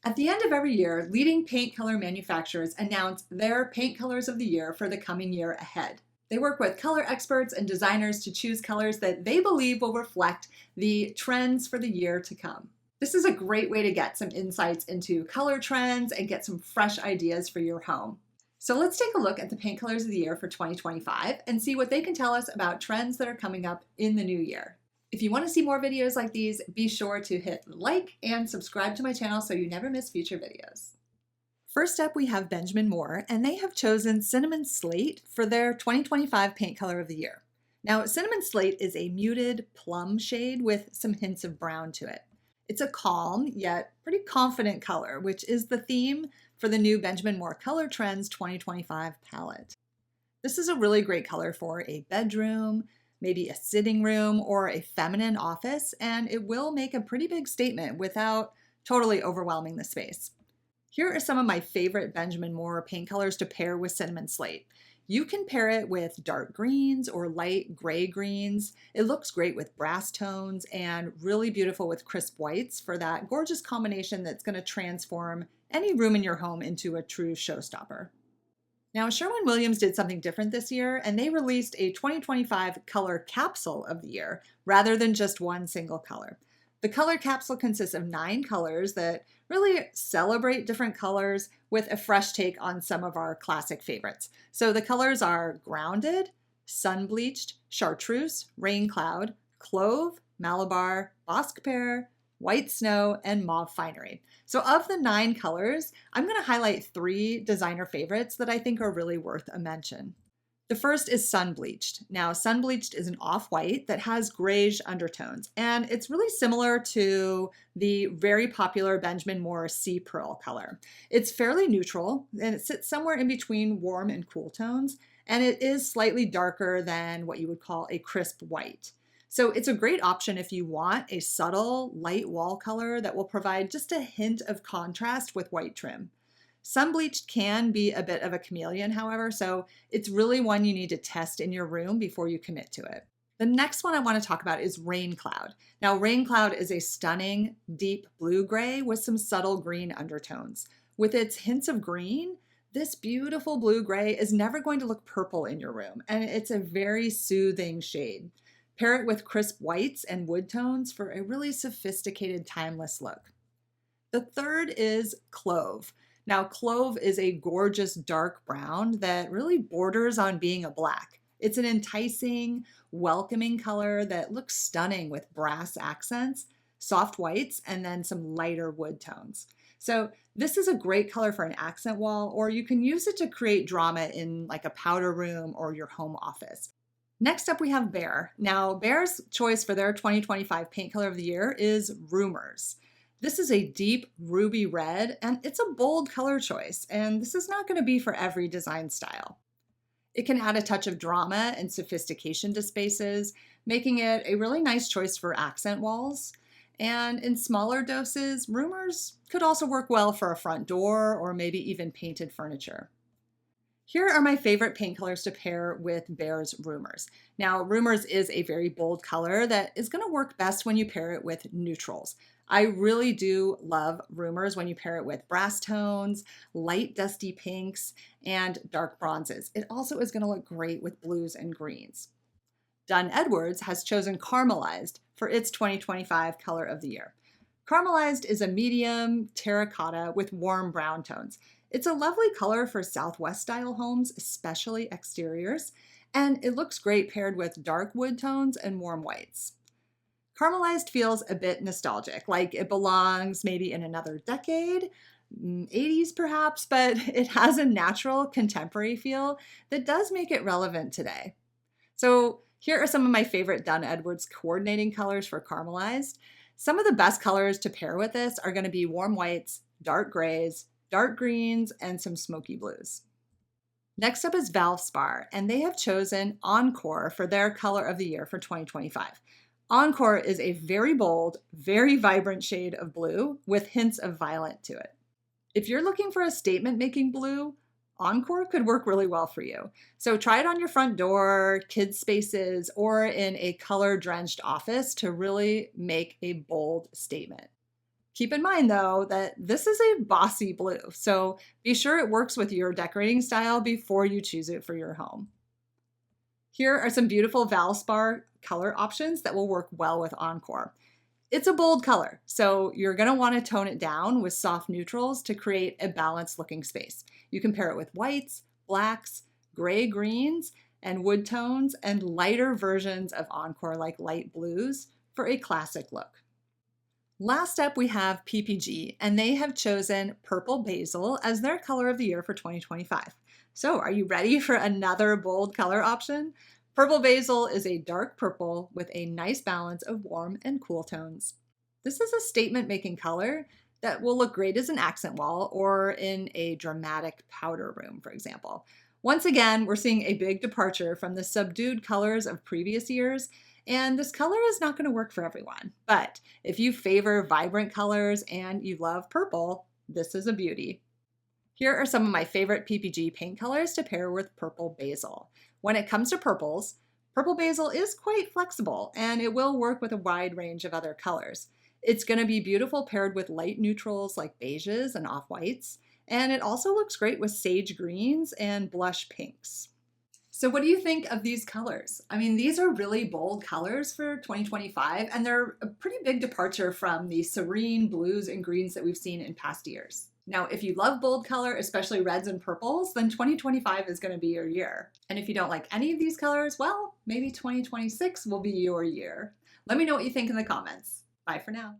At the end of every year, leading paint color manufacturers announce their paint colors of the year for the coming year ahead. They work with color experts and designers to choose colors that they believe will reflect the trends for the year to come. This is a great way to get some insights into color trends and get some fresh ideas for your home. So let's take a look at the paint colors of the year for 2025 and see what they can tell us about trends that are coming up in the new year. If you want to see more videos like these, be sure to hit like and subscribe to my channel so you never miss future videos. First up, we have Benjamin Moore, and they have chosen Cinnamon Slate for their 2025 paint color of the year. Now, Cinnamon Slate is a muted plum shade with some hints of brown to it. It's a calm yet pretty confident color, which is the theme for the new Benjamin Moore Color Trends 2025 palette. This is a really great color for a bedroom, maybe a sitting room, or a feminine office, and it will make a pretty big statement without totally overwhelming the space. Here are some of my favorite Benjamin Moore paint colors to pair with Cinnamon Slate. You can pair it with dark greens or light gray greens. It looks great with brass tones and really beautiful with crisp whites for that gorgeous combination that's going to transform any room in your home into a true showstopper. Now, Sherwin Williams did something different this year, and they released a 2025 color capsule of the year rather than just one single color. The color capsule consists of 9 colors that really celebrate different colors with a fresh take on some of our classic favorites. So the colors are Grounded, Sun-Bleached, Chartreuse, Rain Cloud, Clove, Malabar, Bosque Pear, White Snow, and Mauve Finery. So of the 9 colors, I'm going to highlight 3 designer favorites that I think are really worth a mention. The first is Sun-Bleached. Now, Sun-Bleached is an off-white that has grayish undertones, and it's really similar to the very popular Benjamin Moore Sea Pearl color. It's fairly neutral, and it sits somewhere in between warm and cool tones, and it is slightly darker than what you would call a crisp white. So it's a great option if you want a subtle, light wall color that will provide just a hint of contrast with white trim. Sun-Bleached can be a bit of a chameleon, however, so it's really one you need to test in your room before you commit to it. The next one I want to talk about is Rain Cloud. Now, Rain Cloud is a stunning, deep blue-gray with some subtle green undertones. With its hints of green, this beautiful blue-gray is never going to look purple in your room, and it's a very soothing shade. Pair it with crisp whites and wood tones for a really sophisticated, timeless look. The third is Clove. Now, Clove is a gorgeous dark brown that really borders on being a black. It's an enticing, welcoming color that looks stunning with brass accents, soft whites, and then some lighter wood tones. So this is a great color for an accent wall, or you can use it to create drama in like a powder room or your home office. Next up, we have Behr. Now, Behr's choice for their 2025 paint color of the year is Rumors. This is a deep ruby red, and it's a bold color choice, and this is not going to be for every design style. It can add a touch of drama and sophistication to spaces, making it a really nice choice for accent walls. And in smaller doses, Rumors could also work well for a front door or maybe even painted furniture. Here are my favorite paint colors to pair with Behr's Rumors. Now, Rumors is a very bold color that is going to work best when you pair it with neutrals. I really do love Rumors when you pair it with brass tones, light dusty pinks, and dark bronzes. It also is going to look great with blues and greens. Dunn has chosen Caramelized for its 2025 color of the year. Caramelized is a medium terracotta with warm brown tones. It's a lovely color for Southwest-style homes, especially exteriors, and it looks great paired with dark wood tones and warm whites. Caramelized feels a bit nostalgic, like it belongs maybe in another decade, 80s perhaps, but it has a natural contemporary feel that does make it relevant today. So here are some of my favorite Dunn coordinating colors for Caramelized. Some of the best colors to pair with this are going to be warm whites, dark grays, dark greens, and some smoky blues. Next up is Valspar, and they have chosen Encore for their color of the year for 2025. Encore is a very bold, very vibrant shade of blue with hints of violet to it. If you're looking for a statement-making blue, Encore could work really well for you. So try it on your front door, kids' spaces, or in a color-drenched office to really make a bold statement. Keep in mind though that this is a bossy blue, so be sure it works with your decorating style before you choose it for your home. Here are some beautiful Valspar color options that will work well with Encore. It's a bold color, so you're going to want to tone it down with soft neutrals to create a balanced looking space. You can pair it with whites, blacks, gray greens, and wood tones, and lighter versions of Encore like light blues for a classic look. Last up, we have PPG, and they have chosen Purple Basil as their color of the year for 2025. So are you ready for another bold color option? Purple Basil is a dark purple with a nice balance of warm and cool tones. This is a statement-making color that will look great as an accent wall or in a dramatic powder room, for example. Once again, we're seeing a big departure from the subdued colors of previous years, and this color is not going to work for everyone. But if you favor vibrant colors and you love purple, this is a beauty. Here are some of my favorite PPG paint colors to pair with Purple Basil. When it comes to purples, Purple Basil is quite flexible and it will work with a wide range of other colors. It's going to be beautiful paired with light neutrals like beiges and off-whites, and it also looks great with sage greens and blush pinks. So what do you think of these colors? I mean, these are really bold colors for 2025, and they're a pretty big departure from the serene blues and greens that we've seen in past years. Now, if you love bold color, especially reds and purples, then 2025 is going to be your year. And if you don't like any of these colors, well, maybe 2026 will be your year. Let me know what you think in the comments. Bye for now.